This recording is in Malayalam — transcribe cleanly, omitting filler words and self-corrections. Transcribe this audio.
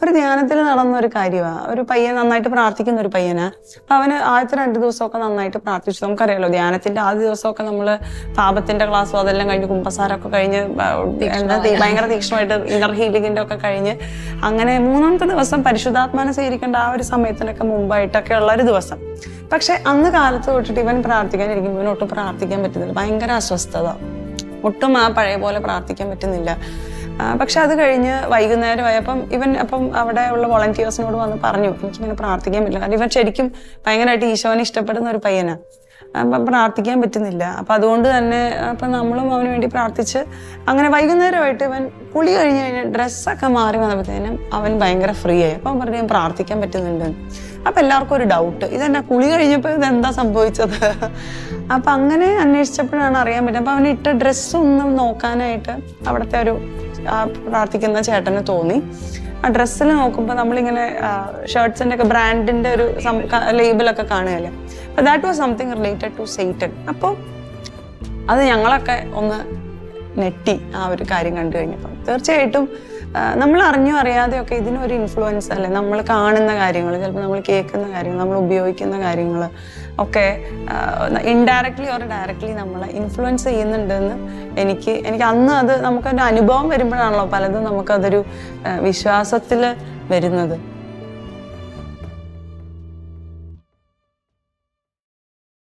ഒരു ധ്യാനത്തിൽ നടന്ന ഒരു കാര്യമാണ്. ഒരു പയ്യൻ നന്നായിട്ട് പ്രാർത്ഥിക്കുന്ന ഒരു പയ്യനാ. അപ്പൊ അവന് ആദ്യത്തെ 2 ദിവസമൊക്കെ നന്നായിട്ട് പ്രാർത്ഥിച്ചു. നമുക്കറിയാലോ, ധ്യാനത്തിന്റെ ആദ്യ ദിവസമൊക്കെ നമ്മള് പാപത്തിന്റെ ക്ലാസ്സും അതെല്ലാം കഴിഞ്ഞ് കുമ്പസാരമൊക്കെ കഴിഞ്ഞ് ഭയങ്കര തീക്ഷ്ണമായിട്ട് ഇന്നർ ഹീലിംഗിന്റെ ഒക്കെ കഴിഞ്ഞ് അങ്ങനെ 3ാമത്തെ ദിവസം പരിശുദ്ധാത്മാനെ സ്വീകരിക്കേണ്ട ആ ഒരു സമയത്തിനൊക്കെ മുമ്പായിട്ടൊക്കെ ഉള്ള ഒരു ദിവസം. പക്ഷെ അന്ന് കാലത്ത് തൊട്ടിട്ട് ഇവൻ പ്രാർത്ഥിക്കാനിരിക്കുമ്പോൾ ഇവൻ ഒട്ടും പ്രാർത്ഥിക്കാൻ പറ്റുന്നില്ല. ഭയങ്കര അസ്വസ്ഥത, ഒട്ടും ആ പഴയ പോലെ പ്രാർത്ഥിക്കാൻ പറ്റുന്നില്ല. പക്ഷെ അത് കഴിഞ്ഞ് വൈകുന്നേരമായപ്പം അപ്പം അവിടെ ഉള്ള വോളണ്ടിയേഴ്സിനോട് വന്ന് പറഞ്ഞു, എനിക്കിങ്ങനെ പ്രാർത്ഥിക്കാൻ പറ്റില്ല. കാരണം ഇവൻ ശരിക്കും ഭയങ്കരമായിട്ട് ഈശോനെ ഇഷ്ടപ്പെടുന്ന ഒരു പയ്യനാണ്. അപ്പം പ്രാർത്ഥിക്കാൻ പറ്റുന്നില്ല. അപ്പം അതുകൊണ്ട് തന്നെ അപ്പം നമ്മളും അവന് വേണ്ടി പ്രാർത്ഥിച്ച് അങ്ങനെ വൈകുന്നേരമായിട്ട് ഇവൻ കുളി കഴിഞ്ഞ് കഴിഞ്ഞാൽ ഡ്രസ്സൊക്കെ മാറി വന്നപ്പോഴത്തേനും അവൻ ഭയങ്കര ഫ്രീ ആയി. അപ്പം പറഞ്ഞു, ഞാൻ പ്രാർത്ഥിക്കാൻ പറ്റുന്നുണ്ട്. അപ്പം എല്ലാവർക്കും ഒരു ഡൗട്ട്, ഇതെന്നാ കുളി കഴിഞ്ഞപ്പോൾ ഇതെന്താ സംഭവിച്ചത്? അപ്പം അങ്ങനെ അന്വേഷിച്ചപ്പോഴാണ് അറിയാൻ പറ്റും. അപ്പം അവന് ഇട്ട ഡ്രസ്സൊന്നും നോക്കാനായിട്ട് അവിടുത്തെ ഒരു പ്രാർത്ഥിക്കുന്ന ചേട്ടന് തോന്നി. ആ ഡ്രസ്സിൽ നോക്കുമ്പോൾ നമ്മളിങ്ങനെ ഷർട്ട്സിൻ്റെ ഒക്കെ ബ്രാൻഡിൻ്റെ ഒരു ലേബിളൊക്കെ കാണുകയല്ലേ. അപ്പോൾ that was something related to satan. അപ്പോൾ അത് ഞങ്ങളൊക്കെ ഒന്ന് നെട്ടി ആ ഒരു കാര്യം കണ്ടു കഴിഞ്ഞപ്പം. തീർച്ചയായിട്ടും നമ്മൾ അറിഞ്ഞോ അറിയാതെയൊക്കെ ഇതിനൊരു ഇൻഫ്ലുവൻസ് അല്ലേ. നമ്മൾ കാണുന്ന കാര്യങ്ങൾ, ചിലപ്പോൾ നമ്മൾ കേൾക്കുന്ന കാര്യങ്ങൾ, നമ്മൾ ഉപയോഗിക്കുന്ന കാര്യങ്ങൾ ഒക്കെ ഇൻഡയറക്ട്ലി ഓർ ഡയറക്ട്ലി നമ്മളെ ഇൻഫ്ലുവൻസ് ചെയ്യുന്നുണ്ടെന്ന് എനിക്ക് അന്ന് അത് നമുക്കൊരു അനുഭവം വരുമ്പോഴാണല്ലോ പലതും നമുക്കതൊരു വിശ്വാസത്തിൽ വരുന്നത്.